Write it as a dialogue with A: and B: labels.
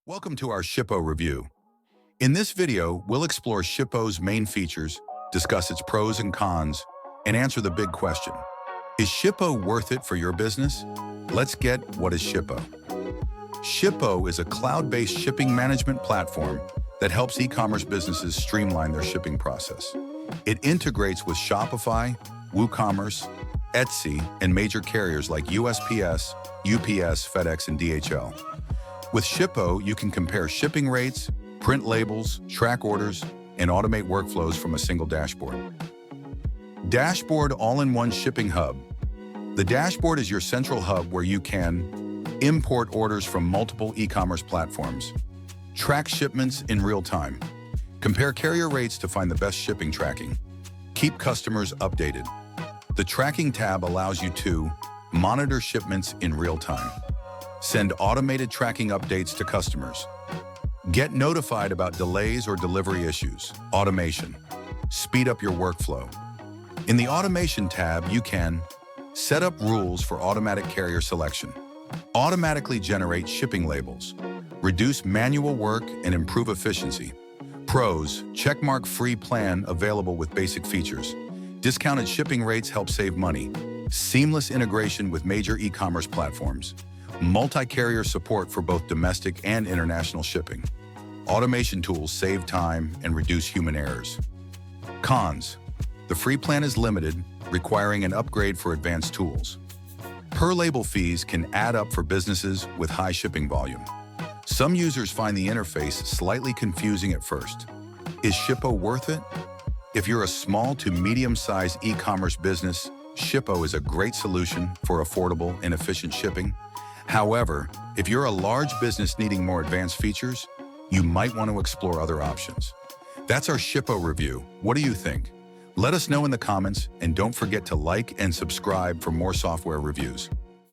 A: Welcome to our Shippo review. In this video, we'll explore Shippo's main features, discuss its pros and cons, and answer the big question. Is Shippo worth it for your business? Let's get what is Shippo. Shippo is a cloud-based shipping management platform that helps e-commerce businesses streamline their shipping process. It integrates with Shopify, WooCommerce, Etsy, and major carriers like USPS, UPS, FedEx, and DHL. With Shippo, you can compare shipping rates, print labels, track orders, and automate workflows from a single dashboard. Dashboard all-in-one shipping hub. The dashboard is your central hub where you can import orders from multiple e-commerce platforms, track shipments in real time, compare carrier rates to find the best shipping tracking, keep customers updated. The tracking tab allows you to monitor shipments in real time, send automated tracking updates to customers, get notified about delays or delivery issues. Automation. Speed up your workflow. In the Automation tab, you can set up rules for automatic carrier selection, automatically generate shipping labels, reduce manual work and improve efficiency. Pros. Checkmark free plan available with basic features. Discounted shipping rates help save money. Seamless integration with major e-commerce platforms. Multi-carrier support for both domestic and international shipping. Automation tools save time and reduce human errors. Cons. The free plan is limited, requiring an upgrade for advanced tools. Per label fees can add up for businesses with high shipping volume. Some users find the interface slightly confusing at first. Is Shippo worth it? If you're a small to medium-sized e-commerce business, Shippo is a great solution for affordable and efficient shipping. However, if you're a large business needing more advanced features, you might want to explore other options. That's our Shippo review. What do you think? Let us know in the comments, and don't forget to like and subscribe for more software reviews.